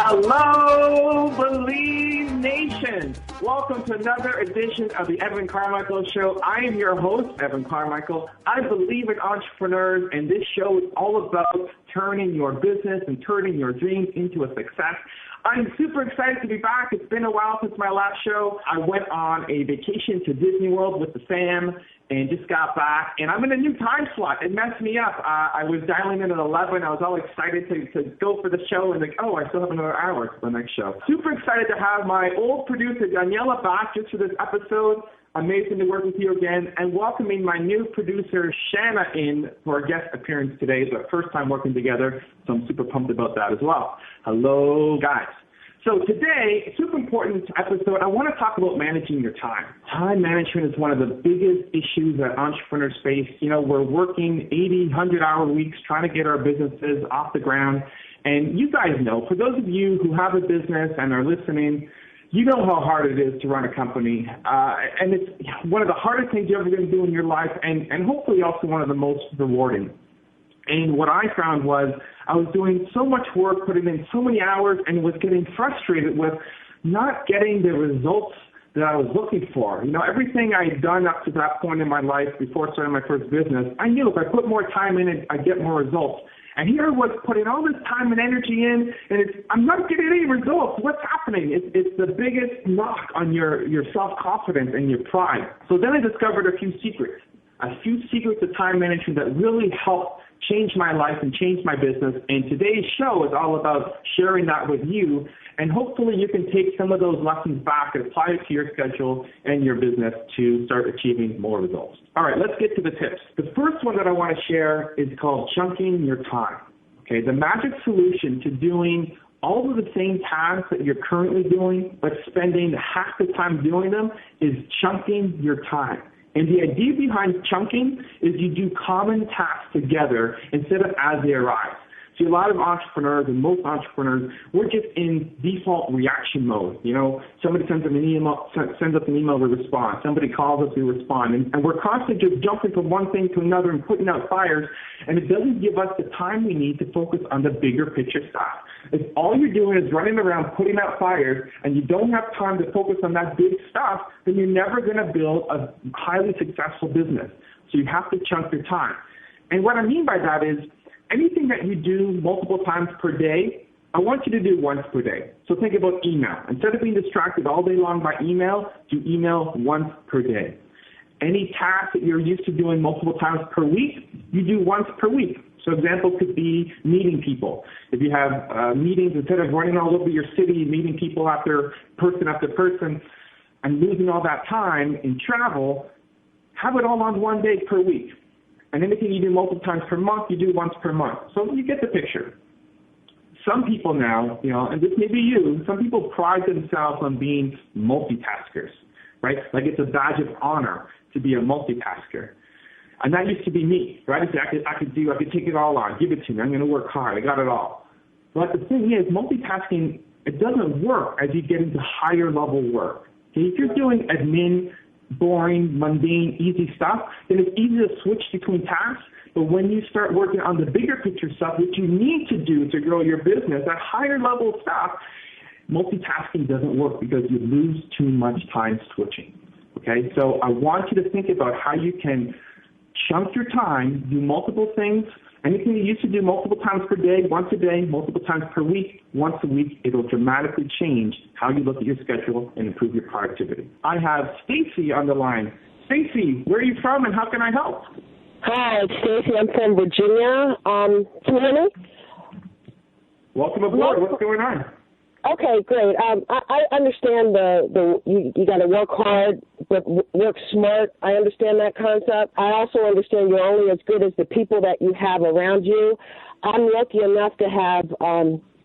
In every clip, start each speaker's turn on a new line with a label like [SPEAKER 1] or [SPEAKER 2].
[SPEAKER 1] Hello, Believe Nation. Welcome to another edition of the Evan Carmichael Show. I am your host, Evan Carmichael. I believe in entrepreneurs, and this show is all about turning your business and turning your dreams into a success. I'm super excited to be back. It's been a while since my last show. I went on a vacation to Disney World with the fam and just got back. And I'm in a new time slot. It messed me up. I was dialing in at 11. I was all excited to go for the show and like, oh, I still have another hour for the next show. Super excited to have my old producer, Danela Bach, just for this episode. Amazing to work with you again, and welcoming my new producer, Shanana, in for a guest appearance today. It's our first time working together, so I'm super pumped about that as well. Hello, guys. So today, a super important episode, I want to talk about managing your time. Time management is one of the biggest issues that entrepreneurs face. You know, we're working 80, 100-hour weeks trying to get our businesses off the ground. And you guys know, for those of you who have a business and are listening, you know how hard it is to run a company, and it's one of the hardest things you're ever going to do in your life, and hopefully also one of the most rewarding. And what I found was I was doing so much work, putting in so many hours, and was getting frustrated with not getting the results that I was looking for. You know, everything I had done up to that point in my life before starting my first business, I knew if I put more time in it, I'd get more results. And here I was putting all this time and energy in, and I'm not getting any results. What's happening? It's the biggest knock on your self-confidence and your pride. So then I discovered a few secrets of time management that really helped change my life and change my business. And today's show is all about sharing that with you. And hopefully you can take some of those lessons back and apply it to your schedule and your business to start achieving more results. All right, let's get to the tips. The first one that I want to share is called chunking your time. Okay, the magic solution to doing all of the same tasks that you're currently doing, but spending half the time doing them, is chunking your time. And the idea behind chunking is you do common tasks together instead of as they arise. See, a lot of entrepreneurs and most entrepreneurs, we're just in default reaction mode. You know, somebody sends us an email, we respond. Somebody calls us, we respond. And we're constantly just jumping from one thing to another and putting out fires, and it doesn't give us the time we need to focus on the bigger picture stuff. If all you're doing is running around putting out fires and you don't have time to focus on that big stuff, then you're never going to build a highly successful business. So you have to chunk your time. And what I mean by that is, anything that you do multiple times per day, I want you to do once per day. So think about email. Instead of being distracted all day long by email, do email once per day. Any task that you're used to doing multiple times per week, you do once per week. So example could be meeting people. If you have meetings, instead of running all over your city, meeting people after person, and losing all that time in travel, have it all on one day per week. And anything you do multiple times per month, you do once per month. So you get the picture. Some people now, you know, and this may be you, some people pride themselves on being multitaskers, right? Like it's a badge of honor to be a multitasker. And that used to be me, right? I could take it all on, give it to me, I'm going to work hard, I got it all. But the thing is, multitasking, it doesn't work as you get into higher level work. Okay? If you're doing admin, boring, mundane, easy stuff, then it's easy to switch between tasks. But when you start working on the bigger picture stuff, which you need to do to grow your business, that higher level stuff, multitasking doesn't work because you lose too much time switching. Okay, so I want you to think about how you can chunk your time, do multiple things. Anything you used to do multiple times per day, once a day, multiple times per week, once a week, it'll dramatically change how you look at your schedule and improve your productivity. I have Stacy on the line. Stacy, where are you from and how can I help?
[SPEAKER 2] Hi, it's Stacy. I'm from Virginia. Can you hear me?
[SPEAKER 1] Welcome aboard. What's going on?
[SPEAKER 2] Okay, great. I understand you got to work hard, but work smart. I understand that concept. I also understand you're only as good as the people that you have around you. I'm lucky enough to have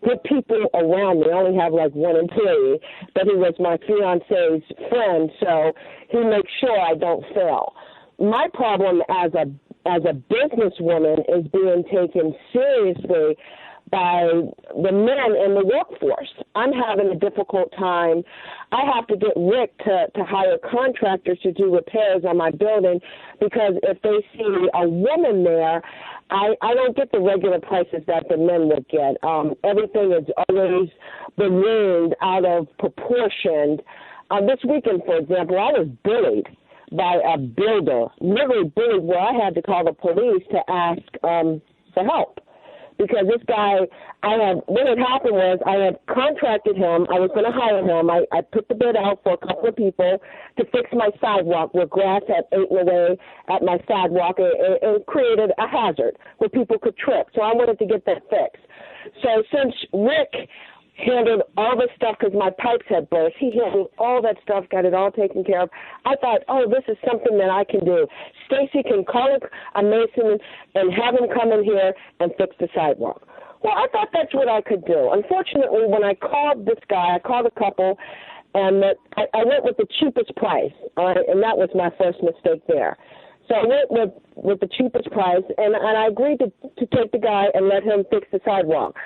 [SPEAKER 2] good people around me. I only have like one employee, but he was my fiance's friend, so he makes sure I don't fail. My problem as a businesswoman is being taken seriously by the men in the workforce. I'm having a difficult time. I have to get Rick to hire contractors to do repairs on my building because if they see a woman there, I don't get the regular prices that the men would get. Everything is always ballooned out of proportion. This weekend, for example, I was bullied by a builder, literally bullied, where I had to call the police to ask for help. Because this guy, what had happened was I had contracted him. I was going to hire him. I put the bid out for a couple of people to fix my sidewalk where grass had eaten away at my sidewalk and created a hazard where people could trip. So I wanted to get that fixed. So since Rick handled all the stuff because my pipes had burst, he handled all that stuff, got it all taken care of. I thought, oh, this is something that I can do. Stacy can call a mason and have him come in here and fix the sidewalk. Well, I thought that's what I could do. Unfortunately, when I called this guy, I called a couple, and I went with the cheapest price, and that was my first mistake there. So I went with the cheapest price, and I agreed to take the guy and let him fix the sidewalk.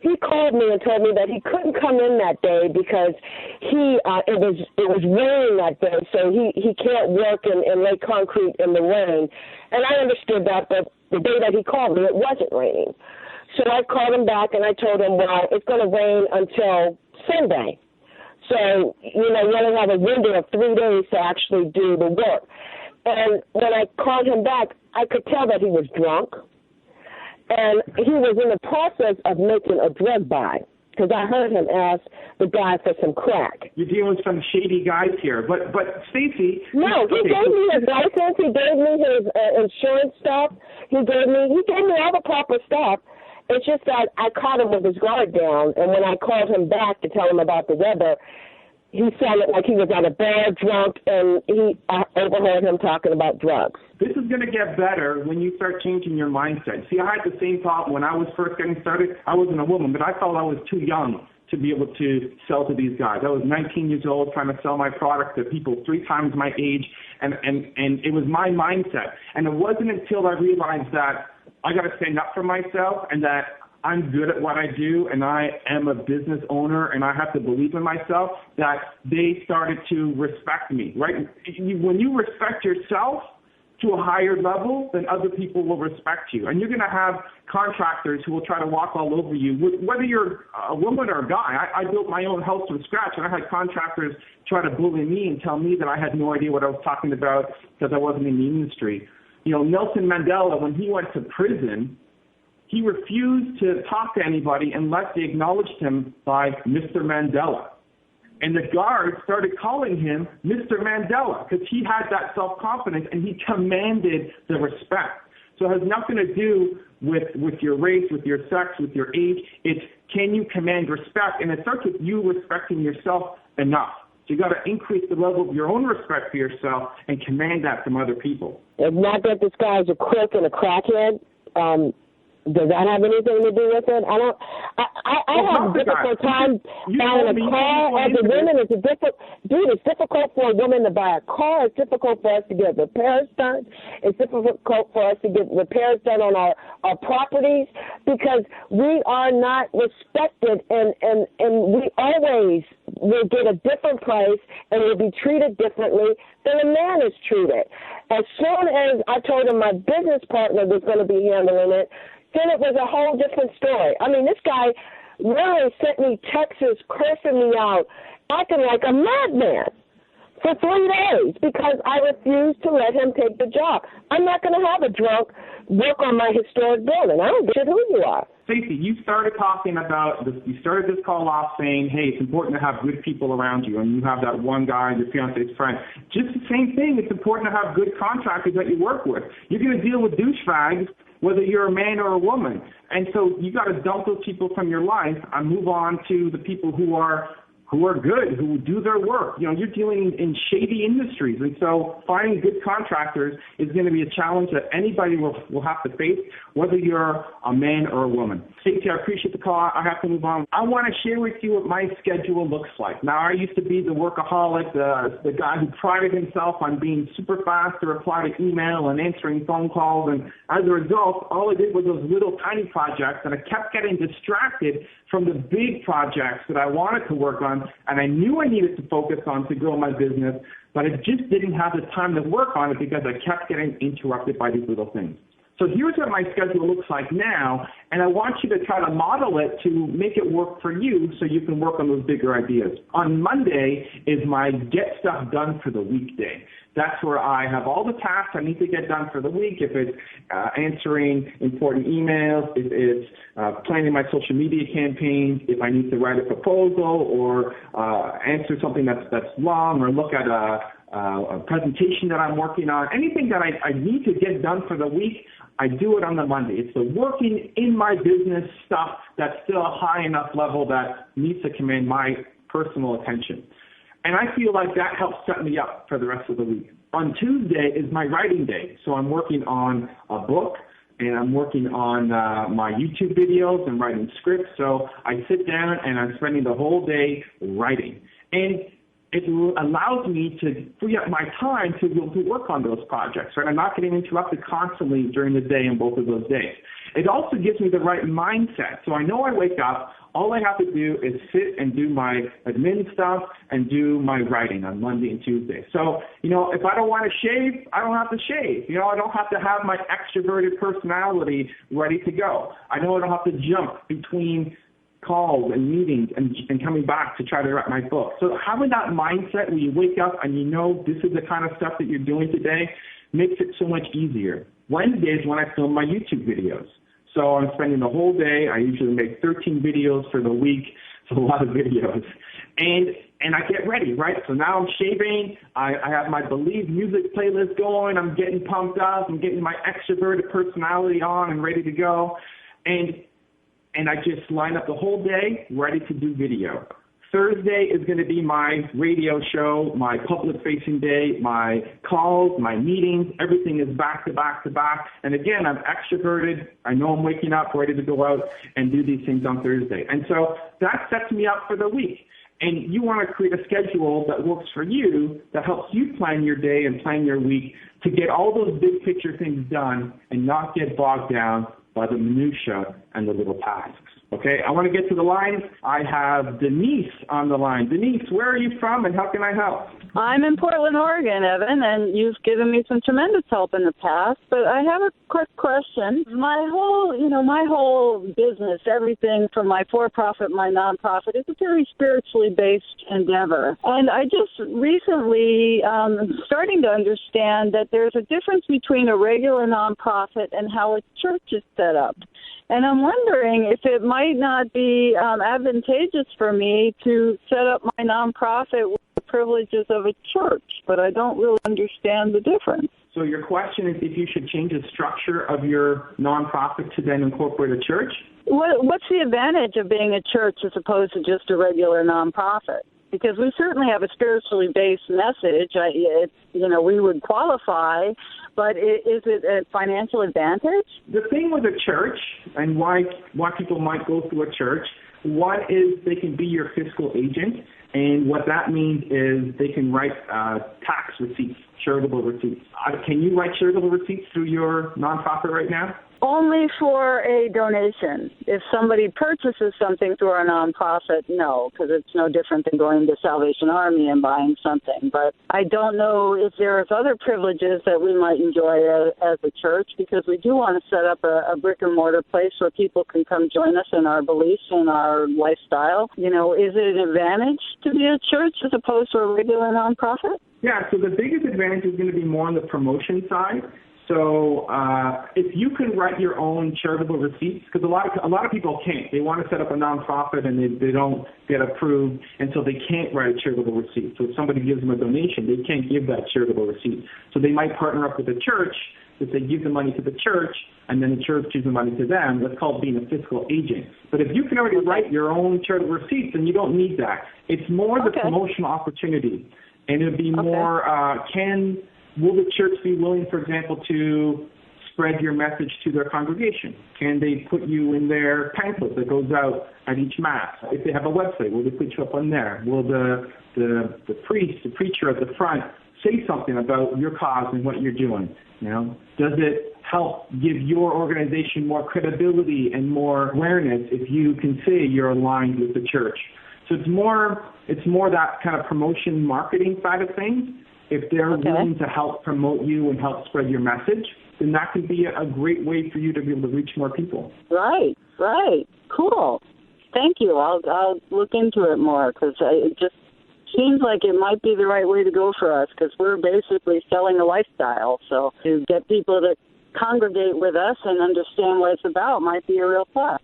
[SPEAKER 2] He called me and told me that he couldn't come in that day because it was raining that day, so he can't work and lay concrete in the rain. And I understood that, but the day that he called me, it wasn't raining. So I called him back and I told him, well, it's going to rain until Sunday. So, you only have a window of 3 days to actually do the work. And when I called him back, I could tell that he was drunk. And he was in the process of making a drug buy because I heard him ask the guy for some crack.
[SPEAKER 1] You're dealing with some shady guys here. But Stacey...
[SPEAKER 2] No, he gave me his license. He gave me his insurance stuff. He gave me all the proper stuff. It's just that I caught him with his guard down. And when I called him back to tell him about the weather, he sounded like he was at a bar drunk, and I overheard him talking about drugs.
[SPEAKER 1] This is going to get better when you start changing your mindset. See, I had the same problem when I was first getting started. I wasn't a woman, but I felt I was too young to be able to sell to these guys. I was 19 years old trying to sell my product to people 3 times my age, and it was my mindset. And it wasn't until I realized that I got to stand up for myself and that I'm good at what I do and I am a business owner and I have to believe in myself that they started to respect me, right? When you respect yourself to a higher level, then other people will respect you. And you're going to have contractors who will try to walk all over you, whether you're a woman or a guy. I built my own house from scratch, and I had contractors try to bully me and tell me that I had no idea what I was talking about because I wasn't in the industry. Nelson Mandela, when he went to prison, he refused to talk to anybody unless they acknowledged him by Mr. Mandela. And the guards started calling him Mr. Mandela because he had that self-confidence and he commanded the respect. So it has nothing to do with your race, with your sex, with your age. It's can you command respect? And it starts with you respecting yourself enough. So you got to increase the level of your own respect for yourself and command that from other people.
[SPEAKER 2] It's not that this guy's a crook and a crackhead. Does that have anything to do with it? I have a difficult time buying a car as a woman. It's difficult for a woman to buy a car. It's difficult for us to get repairs done. It's difficult for us to get repairs done on our properties because we are not respected and we always will get a different price and will be treated differently than a man is treated. As soon as I told him my business partner was going to be handling it, then it was a whole different story. I mean, this guy really sent me texts cursing me out, acting like a madman for 3 days because I refused to let him take the job. I'm not going to have a drunk work on my historic building. I don't give a shit who you are.
[SPEAKER 1] Stacey, you started talking about this. You started this call off saying, hey, it's important to have good people around you, and you have that one guy, your fiance's friend. Just the same thing. It's important to have good contractors that you work with. You're going to deal with douchebags whether you're a man or a woman. And so you got to dump those people from your life and move on to the people who are who are good, who do their work. You know, you're dealing in shady industries, and so finding good contractors is going to be a challenge that anybody will have to face, whether you're a man or a woman. Stacey, I appreciate the call. I have to move on. I want to share with you what my schedule looks like. Now, I used to be the workaholic, the guy who prided himself on being super fast to reply to email and answering phone calls, and as a result, all I did was those little tiny projects, and I kept getting distracted from the big projects that I wanted to work on, and I knew I needed to focus on to grow my business, but I just didn't have the time to work on it because I kept getting interrupted by these little things. So here's what my schedule looks like now, and I want you to try to model it to make it work for you so you can work on those bigger ideas. On Monday is my get stuff done for the weekday. That's where I have all the tasks I need to get done for the week. If it's answering important emails, if it's planning my social media campaigns, if I need to write a proposal or answer something that's long, or look at a presentation that I'm working on, anything that I need to get done for the week, I do it on the Monday. It's the working in my business stuff that's still a high enough level that needs to command my personal attention. And I feel like that helps set me up for the rest of the week. On Tuesday is my writing day. So I'm working on a book, and I'm working on my YouTube videos and writing scripts. So I sit down and I'm spending the whole day writing. And it allows me to free up my time to work on those projects, right? I'm not getting interrupted constantly during the day in both of those days. It also gives me the right mindset. So I know I wake up, all I have to do is sit and do my admin stuff and do my writing on Monday and Tuesday. So, you know, if I don't want to shave, I don't have to shave. You know, I don't have to have my extroverted personality ready to go. I know I don't have to jump between calls and meetings and coming back to try to write my book. So having that mindset when you wake up and you know this is the kind of stuff that you're doing today makes it so much easier. Wednesday is when I film my YouTube videos. So I'm spending the whole day. I usually make 13 videos for the week. It's a lot of videos. And I get ready, right? So now I'm shaving. I have my Believe music playlist going. I'm getting pumped up. I'm getting my extroverted personality on and ready to go. And I just line up the whole day, ready to do video. Thursday is going to be my radio show, my public-facing day, my calls, my meetings. Everything is back to back to back. And again, I'm extroverted. I know I'm waking up, ready to go out and do these things on Thursday. And so that sets me up for the week. And you want to create a schedule that works for you, that helps you plan your day and plan your week to get all those big picture things done and not get bogged down by the minutia and the little tasks. Okay, I want to get to the lines. I have Denise on the line. Denise, where are you from and how can I help?
[SPEAKER 3] I'm in Portland, Oregon, Evan, and you've given me some tremendous help in the past, but I have a quick question. My whole business, everything from my for-profit, my nonprofit, is a very spiritually based endeavor. And I just recently starting to understand that there's a difference between a regular nonprofit and how a church is set up. And I'm wondering if it might not be advantageous for me to set up my nonprofit with the privileges of a church, but I don't really understand the difference.
[SPEAKER 1] So your question is if you should change the structure of your nonprofit to then incorporate a church?
[SPEAKER 3] What's the advantage of being a church as opposed to just a regular nonprofit? Because we certainly have a spiritually based message. We would qualify, but is it a financial advantage?
[SPEAKER 1] The thing with a church and why people might go through a church, one is they can be your fiscal agent, and what that means is they can write tax receipts, charitable receipts. Can you write charitable receipts through your nonprofit right now?
[SPEAKER 3] Only for a donation. If somebody purchases something through our nonprofit, no, because it's no different than going to Salvation Army and buying something. But I don't know if there's other privileges that we might enjoy as a church, because we do want to set up a brick-and-mortar place where people can come join us in our beliefs and our lifestyle. You know, is it an advantage to be a church as opposed to a regular nonprofit?
[SPEAKER 1] Yeah, so the biggest advantage is going to be more on the promotion side. So if you can write your own charitable receipts, because a lot of people can't. They want to set up a nonprofit and they don't get approved, and so they can't write a charitable receipt. So if somebody gives them a donation, they can't give that charitable receipt. So they might partner up with the church that they give the money to the church, and then the church gives the money to them. That's called being a fiscal agent. But if you can already write your own charitable receipts, then you don't need that. It's more the promotional opportunity, and it'll be more will the church be willing, for example, to spread your message to their congregation? Can they put you in their pamphlet that goes out at each Mass? If they have a website, will they put you up on there? Will the priest, the preacher at the front say something about your cause and what you're doing? Does it help give your organization more credibility and more awareness if you can say you're aligned with the church? So it's more that kind of promotion marketing side of things. If they're willing to help promote you and help spread your message, then that could be a great way for you to be able to reach more people.
[SPEAKER 3] Right. Cool. Thank you. I'll look into it more, because it just seems like it might be the right way to go for us, because we're basically selling a lifestyle. So to get people to congregate with us and understand what it's about might be a real plus.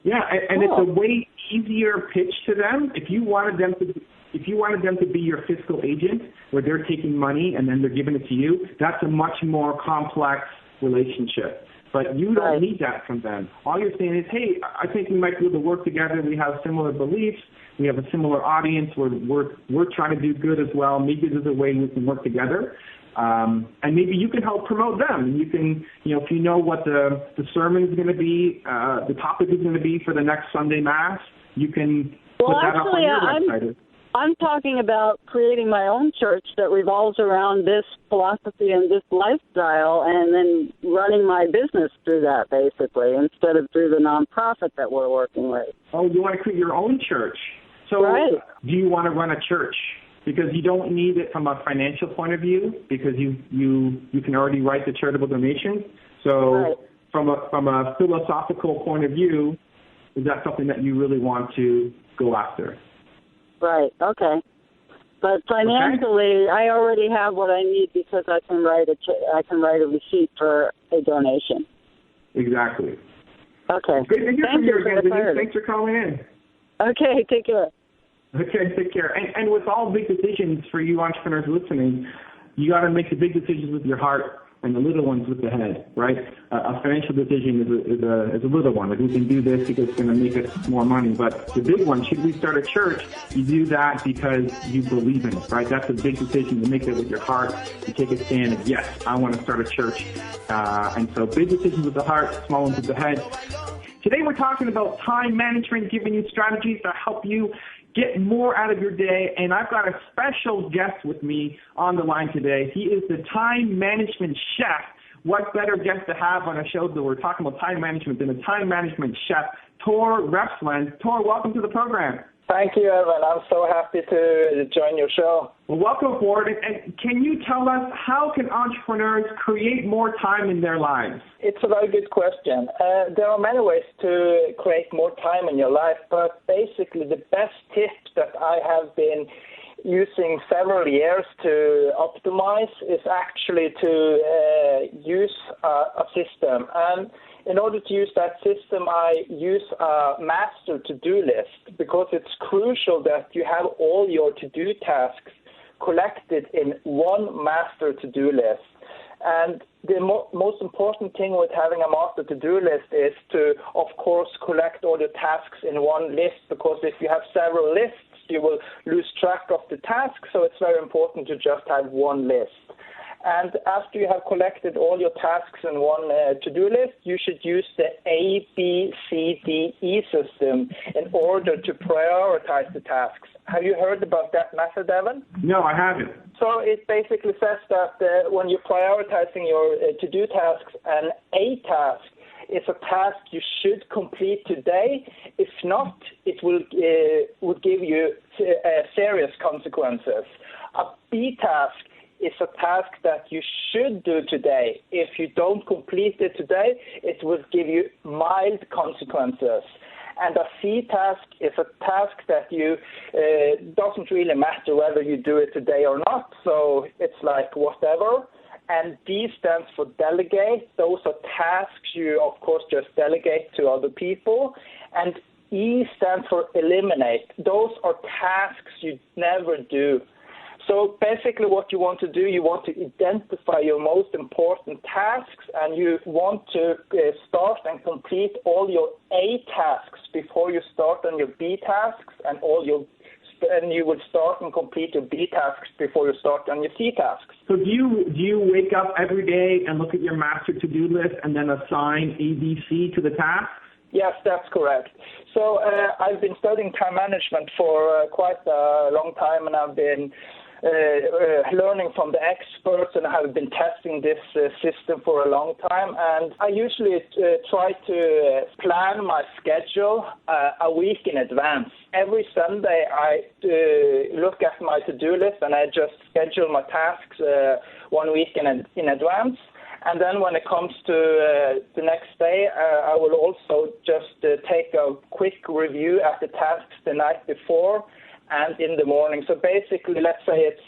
[SPEAKER 1] Yeah, and it's a way easier pitch to them. If you wanted them to be your fiscal agent, where they're taking money and then they're giving it to you, that's a much more complex relationship. But you don't need that from them. All you're saying is, hey, I think we might be able to work together. We have similar beliefs. We have a similar audience. We're trying to do good as well. Maybe there's a way we can work together. And maybe you can help promote them. You can, if you know what the sermon is going to be, the topic is going to be for the next Sunday Mass, you can put that up on your website.
[SPEAKER 3] I'm talking about creating my own church that revolves around this philosophy and this lifestyle, and then running my business through that, basically, instead of through the nonprofit that we're working with.
[SPEAKER 1] Oh, you want to create your own church. So do you want to run a church? Because you don't need it from a financial point of view, because you can already write the charitable donation. So from a philosophical point of view, is that something that you really want to go after?
[SPEAKER 3] Right. Okay. But financially, I already have what I need, because I can write a receipt for a donation.
[SPEAKER 1] Exactly.
[SPEAKER 3] Okay.
[SPEAKER 1] Great to hear from you again, Denise. Thanks for calling in.
[SPEAKER 3] Okay. Take care.
[SPEAKER 1] Okay. Take care. And with all big decisions for you entrepreneurs listening, you got to make the big decisions with your heart and the little ones with the head, right? A financial decision is a little one. Like, we can do this because it's going to make us more money. But the big one, should we start a church? You do that because you believe in it, right? That's a big decision. You make that with your heart. You take a stand and, yes, I want to start a church. And so big decisions with the heart, small ones with the head. Today we're talking about time management, giving you strategies to help you get more out of your day, and I've got a special guest with me on the line today. He is the time management chef. What better guest to have on a show that we're talking about time management than a time management chef, Tor Refsland. Tor, welcome to the program.
[SPEAKER 4] Thank you, Evan. I'm so happy to join your show.
[SPEAKER 1] Well, welcome aboard. And can you tell us, how can entrepreneurs create more time in their lives?
[SPEAKER 4] It's a very good question. There are many ways to create more time in your life, but basically the best tip that I have been using several years to optimize is actually to use a system. And in order to use that system, I use a master to-do list, because it's crucial that you have all your to-do tasks collected in one master to-do list. And the most important thing with having a master to-do list is to, of course, collect all your tasks in one list, because if you have several lists, you will lose track of the tasks, so it's very important to just have one list. And after you have collected all your tasks in one to-do list, you should use the ABCDE system in order to prioritize the tasks. Have you heard about that method, Evan?
[SPEAKER 1] No, I haven't.
[SPEAKER 4] So it basically says that when you're prioritizing your to-do tasks, an A task is a task you should complete today. If not, it would give you serious consequences. A B task is a task that you should do today. If you don't complete it today, it will give you mild consequences. And a C task is a task that you doesn't really matter whether you do it today or not, so it's like whatever. And D stands for delegate. Those are tasks you, of course, just delegate to other people. And E stands for eliminate. Those are tasks you never do. So basically what you want to do, you want to identify your most important tasks, and you want to start and complete all your A tasks before you start on your B tasks, and you will start and complete your B tasks before you start on your C tasks.
[SPEAKER 1] So do you wake up every day and look at your master to-do list and then assign A, B, C to the tasks?
[SPEAKER 4] Yes, that's correct. So I've been studying time management for quite a long time, and I've been learning from the experts, and I have been testing this system for a long time. And I usually try to plan my schedule a week in advance. Every Sunday I look at my to-do list, and I just schedule my tasks 1 week in advance. And then when it comes to the next day, I will also just take a quick review at the tasks the night before and in the morning. So basically, let's say it's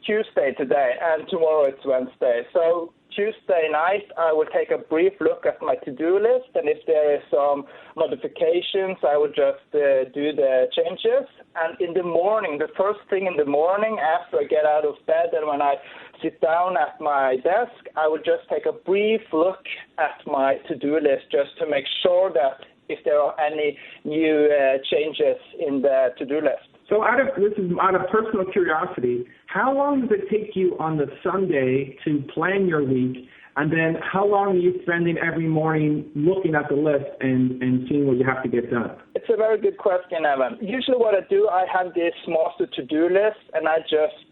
[SPEAKER 4] Tuesday today, and tomorrow it's Wednesday. So Tuesday night, I will take a brief look at my to-do list, and if there is some modifications, I will just do the changes. And in the morning, the first thing in the morning, after I get out of bed and when I sit down at my desk, I will just take a brief look at my to-do list just to make sure that if there are any new changes in the to-do list.
[SPEAKER 1] So this is out of personal curiosity, how long does it take you on the Sunday to plan your week, and then how long are you spending every morning looking at the list and seeing what you have to get done?
[SPEAKER 4] It's a very good question, Evan. Usually what I do, I have this master to-do list, and I just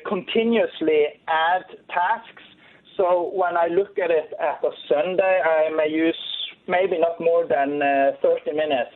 [SPEAKER 4] continuously add tasks. So when I look at it at a Sunday, I may use maybe not more than 30 minutes,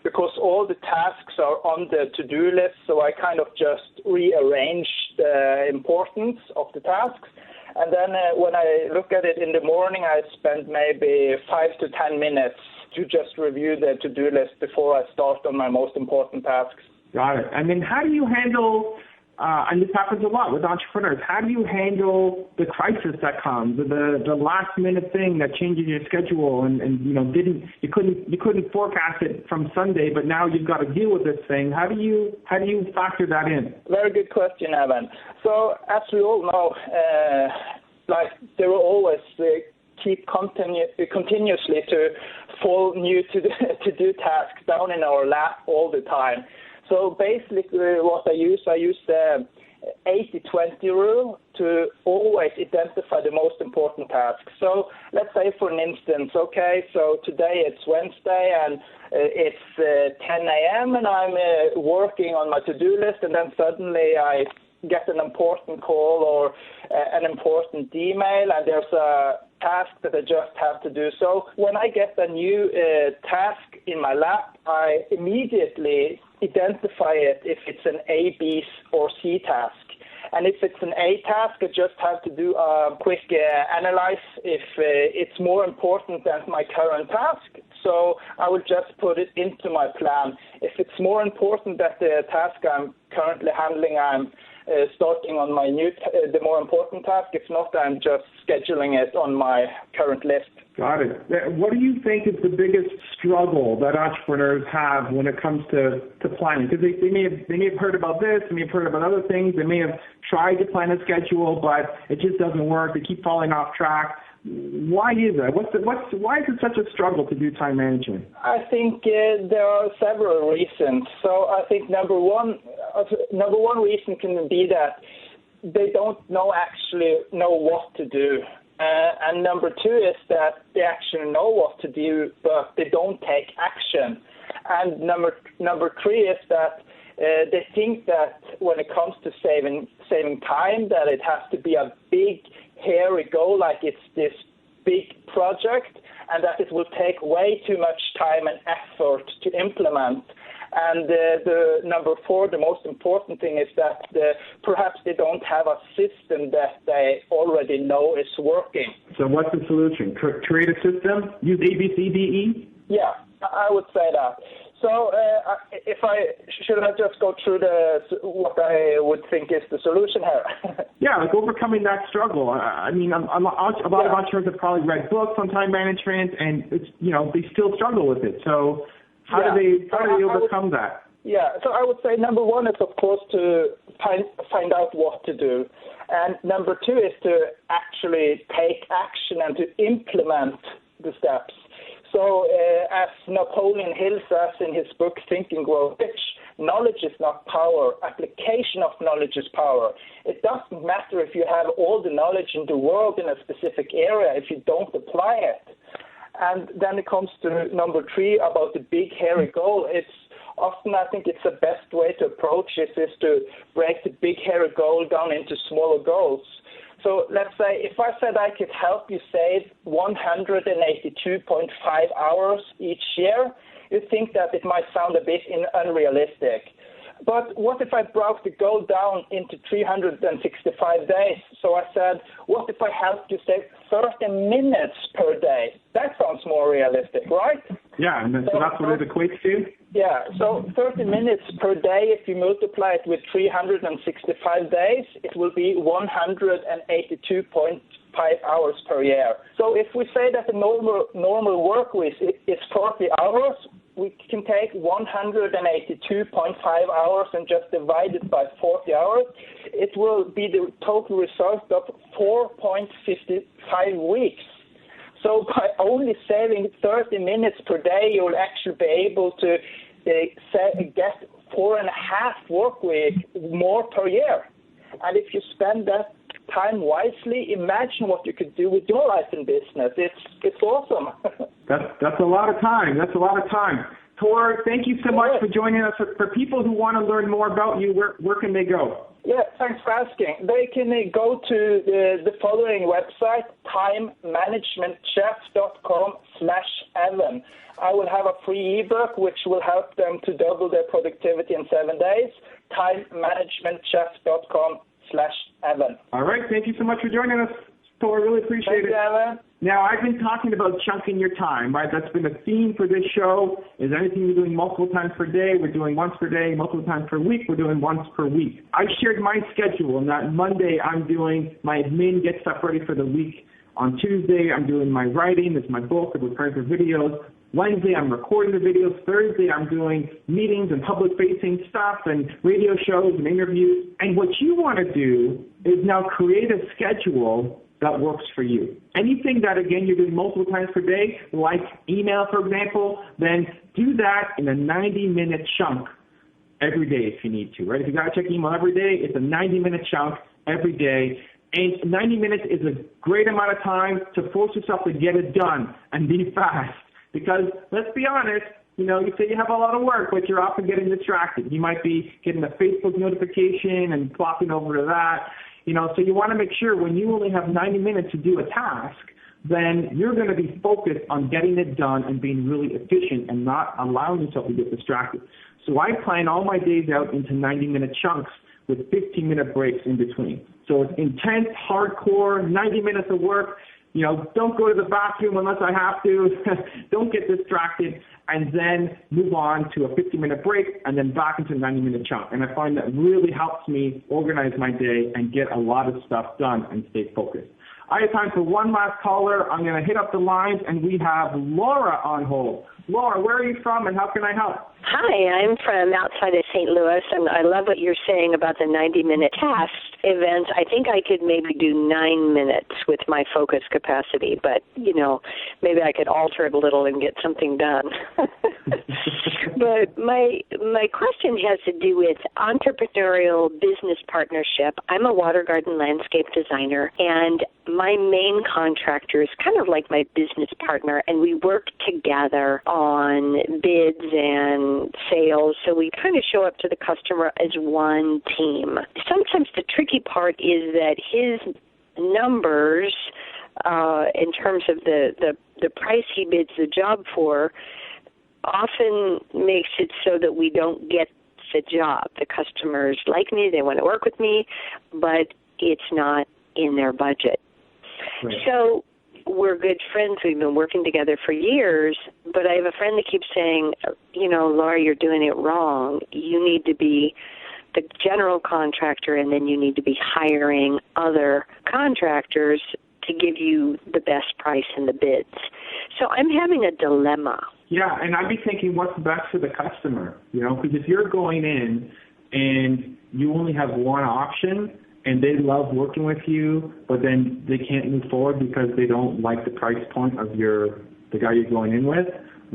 [SPEAKER 4] because all the tasks are on the to-do list, so I kind of just rearrange the importance of the tasks. And then when I look at it in the morning, I spend maybe 5 to 10 minutes to just review the to-do list before I start on my most important tasks.
[SPEAKER 1] Got it. I mean, how do you handle, and this happens a lot with entrepreneurs, how do you handle the crisis that comes, the last minute thing that changes your schedule and you couldn't forecast it from Sunday, but now you've got to deal with this thing? How do you factor that in?
[SPEAKER 4] Very good question, Evan. So as we all know, there will always keep continuously to fall new to do tasks down in our lap all the time. So basically what I use the 80-20 rule to always identify the most important tasks. So let's say, for an instance, okay, so today it's Wednesday and it's 10 a.m. and I'm working on my to-do list, and then suddenly I get an important call or an important email, and there's a task that I just have to do. So when I get a new task in my lap, I immediately identify it if it's an A, B, or C task. And if it's an A task, I just have to do a quick analyze if it's more important than my current task. So I will just put it into my plan. If it's more important than the task I'm currently handling, I'm starting on my the more important task. If not, I'm just scheduling it on my current list.
[SPEAKER 1] Got it. What do you think is the biggest struggle that entrepreneurs have when it comes to planning? Because they may have heard about this, they may have heard about other things, they may have tried to plan a schedule, but it just doesn't work. They keep falling off track. Why is that? Why is it such a struggle to do time management?
[SPEAKER 4] I think there are several reasons. So I think number one reason can be that they don't actually know what to do. And number two is that they actually know what to do, but they don't take action. And number three is that they think that when it comes to saving time, that it has to be a big, hairy goal, like it's this big project, and that it will take way too much time and effort to implement. And the number four, the most important thing, is that perhaps they don't have a system that they already know is working.
[SPEAKER 1] So what's the solution? Create a system? Use ABCDE?
[SPEAKER 4] Yeah, I would say that. So should I just go through what I would think is the solution here?
[SPEAKER 1] Yeah, like overcoming that struggle. I mean, a lot of entrepreneurs have probably read books on time management, and it's, they still struggle with it. So how do they overcome that?
[SPEAKER 4] Yeah, so I would say number one is, of course, to find out what to do. And number two is to actually take action and to implement the steps. So as Napoleon Hill says in his book, Think and Grow Rich, knowledge is not power. Application of knowledge is power. It doesn't matter if you have all the knowledge in the world in a specific area if you don't apply it. And then it comes to number three about the big, hairy goal. Often I think it's the best way to approach this is to break the big, hairy goal down into smaller goals. So let's say if I said I could help you save 182.5 hours each year, you think that it might sound a bit unrealistic. But what if I broke the goal down into 365 days? So I said, what if I helped you save 30 minutes per day? That sounds more realistic, right?
[SPEAKER 1] Yeah, and so that's what it equates to?
[SPEAKER 4] Yeah, so 30 minutes per day, if you multiply it with 365 days, it will be 182.5 hours per year. So if we say that the normal work week is 40 hours, we can take 182.5 hours and just divide it by 40 hours. It will be the total result of 4.55 weeks. So by only saving 30 minutes per day, you'll actually be able to get 4.5 work week more per year. And if you spend that time wisely, imagine what you could do with your life and business. It's awesome.
[SPEAKER 1] That's a lot of time. Tor, thank you so much for joining us. For people who want to learn more about you, where can they go?
[SPEAKER 4] Yeah, thanks for asking. They can go to the following website, timemanagementchef.com/Evan. I will have a free ebook which will help them to double their productivity in 7 days, timemanagementchef.com/Evan.
[SPEAKER 1] All right, thank you so much for joining us, Tor. Really appreciate it.
[SPEAKER 4] Thank you, Evan.
[SPEAKER 1] Now, I've been talking about chunking your time, right? That's been a theme for this show. Is anything you're doing multiple times per day, we're doing once per day. Multiple times per week, we're doing once per week. I shared my schedule, and that Monday I'm doing my admin, get stuff ready for the week. On Tuesday, I'm doing my writing. It's my book. I'm preparing for videos. Wednesday, I'm recording the videos. Thursday, I'm doing meetings and public-facing stuff and radio shows and interviews. And what you want to do is now create a schedule that works for you. Anything that, again, you're doing multiple times per day, like email, for example, then do that in a 90-minute chunk every day if you need to, right? If you got to check email every day, it's a 90-minute chunk every day. And 90 minutes is a great amount of time to force yourself to get it done and be fast. Because let's be honest, you say you have a lot of work, but you're often getting distracted. You might be getting a Facebook notification and flopping over to that. So you want to make sure when you only have 90 minutes to do a task, then you're going to be focused on getting it done and being really efficient and not allowing yourself to get distracted. So I plan all my days out into 90-minute chunks with 15-minute breaks in between. So it's intense, hardcore, 90 minutes of work. Don't go to the bathroom unless I have to. Don't get distracted, and then move on to a 15-minute break and then back into a 90-minute chunk. And I find that really helps me organize my day and get a lot of stuff done and stay focused. I have time for one last caller. I'm going to hit up the lines, and we have Laura on hold. Laura, where are you from, and how can I help?
[SPEAKER 5] Hi, I'm from outside of St. Louis, and I love what you're saying about the 90-minute task events. I think I could maybe do 9 minutes with my focus capacity, but, maybe I could alter it a little and get something done. But my question has to do with entrepreneurial business partnership. I'm a water garden landscape designer, and my main contractor is kind of like my business partner, and we work together on bids and sales, so we kind of show up to the customer as one team. Sometimes the tricky part is that his numbers, in terms of the price he bids the job for, often makes it so that we don't get the job. The customers like me, they want to work with me, but it's not in their budget.
[SPEAKER 1] Right.
[SPEAKER 5] So we're good friends. We've been working together for years, but I have a friend that keeps saying, Laura, you're doing it wrong. You need to be the general contractor, and then you need to be hiring other contractors to give you the best price in the bids. So I'm having a dilemma.
[SPEAKER 1] Yeah, and I'd be thinking, what's best for the customer? Because if you're going in and you only have one option and they love working with you, but then they can't move forward because they don't like the price point of the guy you're going in with,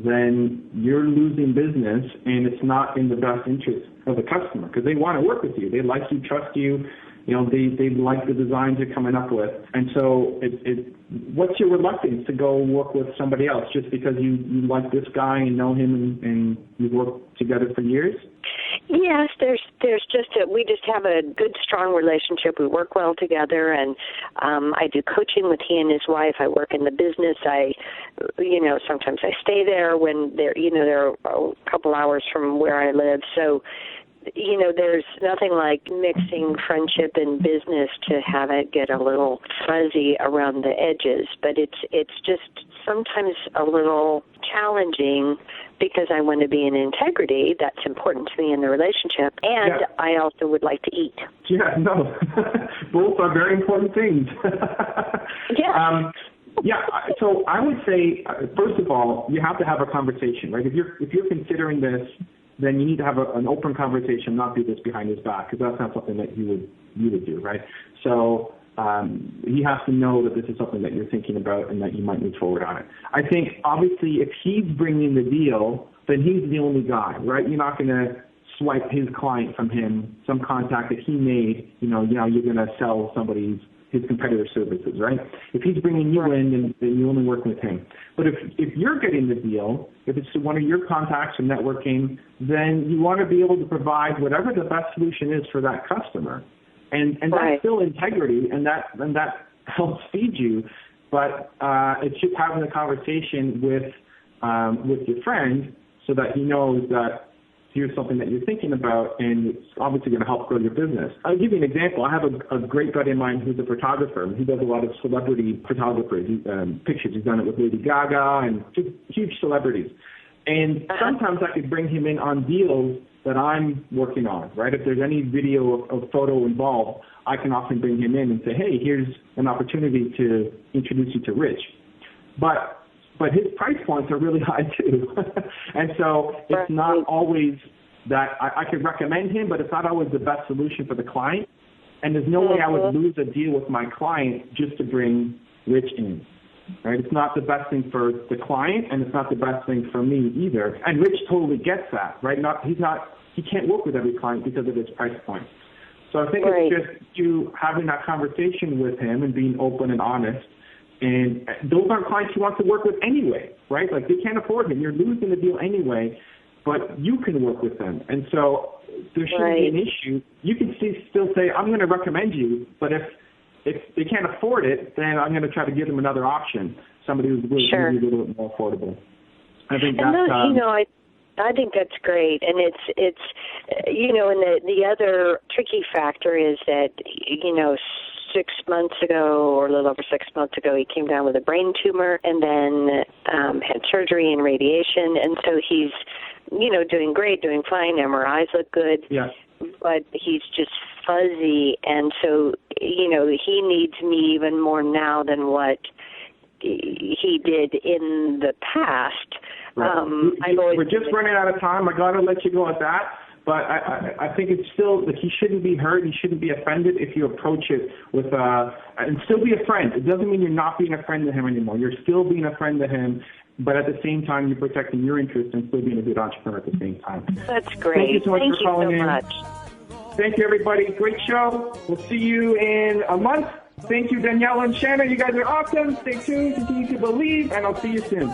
[SPEAKER 1] then you're losing business, and it's not in the best interest of the customer because they want to work with you. They like you, trust you. They like the designs you're coming up with. And so what's your reluctance to go work with somebody else just because you like this guy and know him and you've worked together for years?
[SPEAKER 5] Yes, we just have a good, strong relationship. We work well together, and I do coaching with he and his wife. I work in the business. Sometimes I stay there when they're a couple hours from where I live. So, there's nothing like mixing friendship and business to have it get a little fuzzy around the edges. But it's just sometimes a little challenging because I want to be in integrity. That's important to me in the relationship. And I also would like to eat.
[SPEAKER 1] Yeah, no. Both are very important things. So I would say, first of all, you have to have a conversation, right? If you're considering this, then you need to have an open conversation, not do this behind his back, because that's not something that you would do, right? So he has to know that this is something that you're thinking about and that you might move forward on it. I think, obviously, if he's bringing the deal, then he's the only guy, right? You're not going to swipe his client from him, some contact that he made, you're going to sell his competitor services, right? If he's bringing you in, then you only work with him. But if you're getting the deal, if it's one of your contacts or networking, then you want to be able to provide whatever the best solution is for that customer. And that's still integrity, and that helps feed you. But it's just having a conversation with your friend so that he knows that here's something that you're thinking about, and it's obviously going to help grow your business. I'll give you an example. I have a great buddy of mine who's a photographer. He does a lot of celebrity photography, pictures. He's done it with Lady Gaga and just huge celebrities. And sometimes I could bring him in on deals that I'm working on, right? If there's any video of photo involved, I can often bring him in and say, hey, here's an opportunity to introduce you to Rich. But his price points are really high too. And so it's not always that I could recommend him, but it's not always the best solution for the client. And there's no way I would lose a deal with my client just to bring Rich in. Right? It's not the best thing for the client, and it's not the best thing for me either. And Rich totally gets that, right? He can't work with every client because of his price point. So I think it's just you having that conversation with him and being open and honest. And those aren't clients you want to work with anyway, right? Like, they can't afford him. You're losing the deal anyway, but you can work with them. And so there shouldn't be an issue. You can still say, I'm going to recommend you, but if they can't afford it, then I'm going to try to give them another option, somebody who's maybe a little bit more affordable. I think
[SPEAKER 5] I think that's great, and it's and the other tricky factor is that 6 months ago, or a little over 6 months ago, he came down with a brain tumor and then had surgery and radiation, and so he's doing great, doing fine. MRIs look good, but he's just fuzzy, and so he needs me even more now than what he did in the past.
[SPEAKER 1] We're just running out of time. I got to let you go at that. But I think it's still that he shouldn't be hurt. He shouldn't be offended if you approach it with and still be a friend. It doesn't mean you're not being a friend to him anymore. You're still being a friend to him, but at the same time, you're protecting your interests and still being a good entrepreneur at the same time.
[SPEAKER 5] That's great.
[SPEAKER 1] Thank you so much for calling in.
[SPEAKER 5] Much.
[SPEAKER 1] Thank you, everybody. Great show. We'll see you in a month. Thank you, Danela and Shanana. You guys are awesome. Stay tuned. Continue to believe, and I'll see you soon.